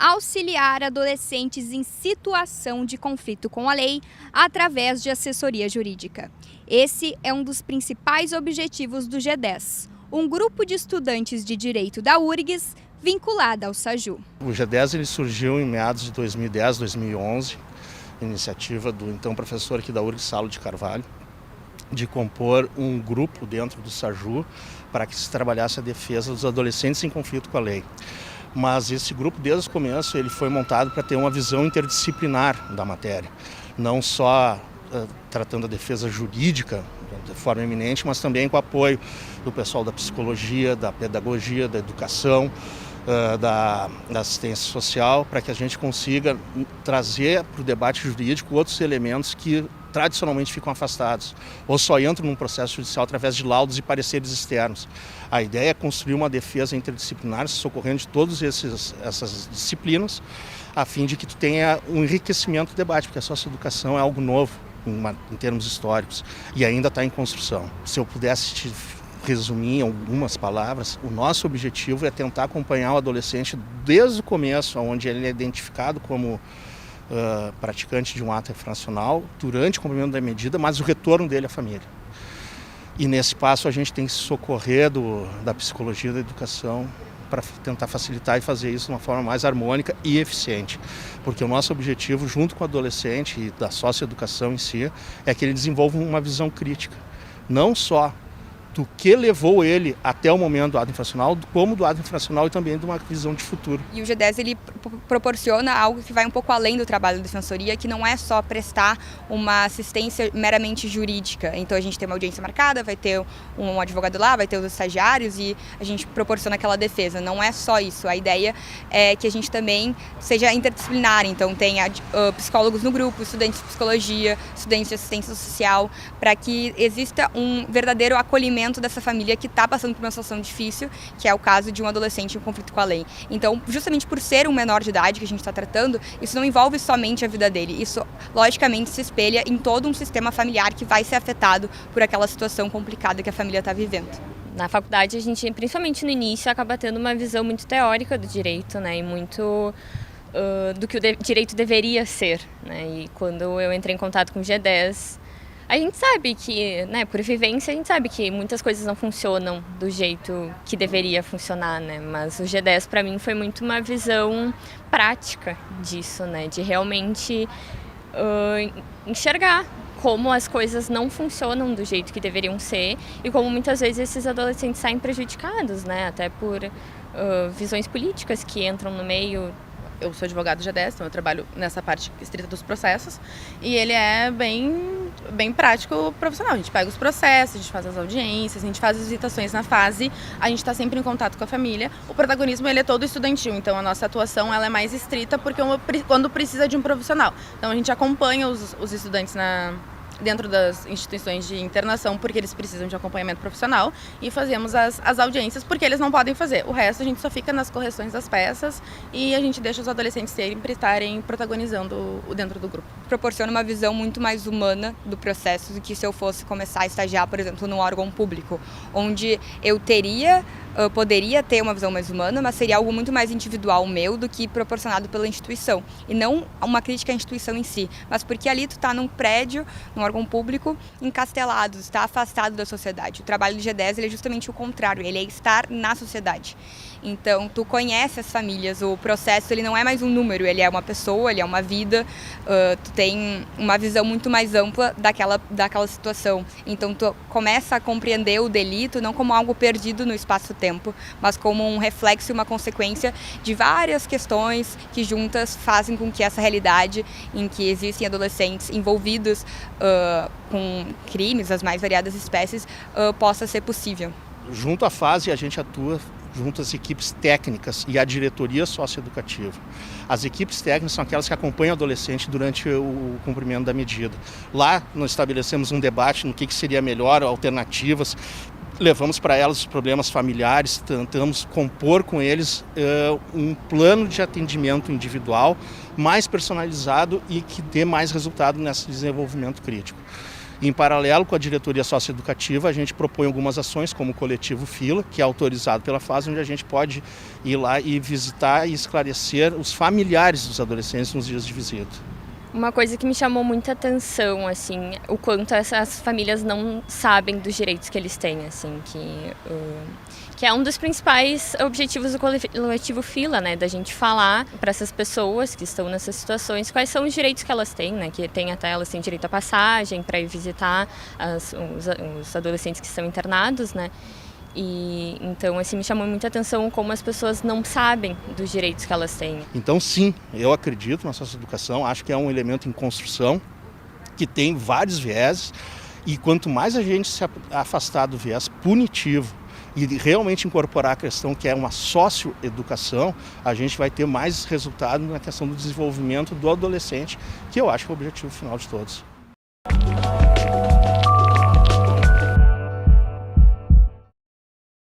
auxiliar adolescentes em situação de conflito com a lei através de assessoria jurídica. Esse é um dos principais objetivos do G10, um grupo de estudantes de direito da URGS vinculada ao SAJU. O G10 ele surgiu em meados de 2010, 2011, iniciativa do então professor aqui da URGS, Saulo de Carvalho, de compor um grupo dentro do SAJU para que se trabalhasse a defesa dos adolescentes em conflito com a lei. Mas esse grupo, desde o começo, ele foi montado para ter uma visão interdisciplinar da matéria, não só tratando a defesa jurídica de forma eminente, mas também com o apoio do pessoal da psicologia, da pedagogia, da educação, da assistência social, para que a gente consiga trazer para o debate jurídico outros elementos que tradicionalmente ficam afastados ou só entram num processo judicial através de laudos e pareceres externos. A ideia é construir uma defesa interdisciplinar, socorrendo de todas essas disciplinas, a fim de que tu tenha um enriquecimento do debate, porque a socioeducação é algo novo em termos históricos e ainda está em construção. Se eu pudesse te resumir em algumas palavras, o nosso objetivo é tentar acompanhar o adolescente desde o começo, onde ele é identificado como praticante de um ato infracional, durante o cumprimento da medida, mas o retorno dele à família. E nesse passo a gente tem que se socorrer da psicologia da educação para tentar facilitar e fazer isso de uma forma mais harmônica e eficiente. Porque o nosso objetivo, junto com o adolescente e da socioeducação em si, é que ele desenvolva uma visão crítica. Não só do que levou ele até o momento do ato infracional, como do ato infracional e também de uma visão de futuro. E o G10 ele proporciona algo que vai um pouco além do trabalho da defensoria, que não é só prestar uma assistência meramente jurídica. Então a gente tem uma audiência marcada, vai ter um advogado lá, vai ter os estagiários e a gente proporciona aquela defesa. Não é só isso, a ideia é que a gente também seja interdisciplinar, então tenha psicólogos no grupo, estudantes de psicologia, estudantes de assistência social, para que exista um verdadeiro acolhimento dessa família que está passando por uma situação difícil, que é o caso de um adolescente em conflito com a lei. Então, justamente por ser um menor de idade que a gente está tratando, isso não envolve somente a vida dele, isso logicamente se espelha em todo um sistema familiar que vai ser afetado por aquela situação complicada que a família está vivendo. Na faculdade a gente, principalmente no início, acaba tendo uma visão muito teórica do direito, né, e muito do que o direito deveria ser, né, e quando eu entrei em contato com o G10, a gente sabe que, né, por vivência, a gente sabe que muitas coisas não funcionam do jeito que deveria funcionar, né? Mas o G10 para mim foi muito uma visão prática disso, né? De realmente enxergar como as coisas não funcionam do jeito que deveriam ser e como muitas vezes esses adolescentes saem prejudicados, né? Até por visões políticas que entram no meio. Eu sou advogado do G10, então eu trabalho nessa parte estrita dos processos e ele é bem prático profissional. A gente pega os processos, a gente faz as audiências, a gente faz as visitações na fase, a gente está sempre em contato com a família. O protagonismo ele é todo estudantil, então a nossa atuação ela é mais estrita porque quando precisa de um profissional. Então a gente acompanha os estudantes dentro das instituições de internação porque eles precisam de acompanhamento profissional e fazemos as audiências porque eles não podem fazer. O resto a gente só fica nas correções das peças e a gente deixa os adolescentes sempre estarem protagonizando dentro do grupo. Proporciona uma visão muito mais humana do processo do que se eu fosse começar a estagiar, por exemplo, num órgão público, onde eu poderia ter uma visão mais humana, mas seria algo muito mais individual meu do que proporcionado pela instituição. E não uma crítica à instituição em si, mas porque ali tu está num prédio, num órgão público, encastelado, está afastado da sociedade. O trabalho do G10 ele é justamente o contrário, ele é estar na sociedade. Então, tu conhece as famílias, o processo ele não é mais um número, ele é uma pessoa, ele é uma vida, tu tem uma visão muito mais ampla daquela situação. Então, tu começa a compreender o delito não como algo perdido no espaço-tempo, mas como um reflexo e uma consequência de várias questões que juntas fazem com que essa realidade em que existem adolescentes envolvidos com crimes das mais variadas espécies possa ser possível. Junto à fase, a gente atua junto às equipes técnicas e à diretoria socioeducativa. As equipes técnicas são aquelas que acompanham o adolescente durante o cumprimento da medida. Lá nós estabelecemos um debate no que seria melhor, alternativas, levamos para elas os problemas familiares, tentamos compor com eles um plano de atendimento individual mais personalizado e que dê mais resultado nesse desenvolvimento crítico. Em paralelo com a diretoria socioeducativa, a gente propõe algumas ações, como o coletivo Fila, que é autorizado pela FASE, onde a gente pode ir lá e visitar e esclarecer os familiares dos adolescentes nos dias de visita. Uma coisa que me chamou muita atenção, assim, o quanto essas famílias não sabem dos direitos que eles têm, assim, que é um dos principais objetivos do coletivo Fila, né, da gente falar para essas pessoas que estão nessas situações quais são os direitos que elas têm, né, que tem até elas têm direito à passagem para ir visitar os adolescentes que estão internados, né. E então assim me chamou muita atenção como as pessoas não sabem dos direitos que elas têm. Então sim, eu acredito na socioeducação, acho que é um elemento em construção que tem vários vieses e quanto mais a gente se afastar do viés punitivo e realmente incorporar a questão que é uma socioeducação, a gente vai ter mais resultado na questão do desenvolvimento do adolescente, que eu acho que é o objetivo final de todos.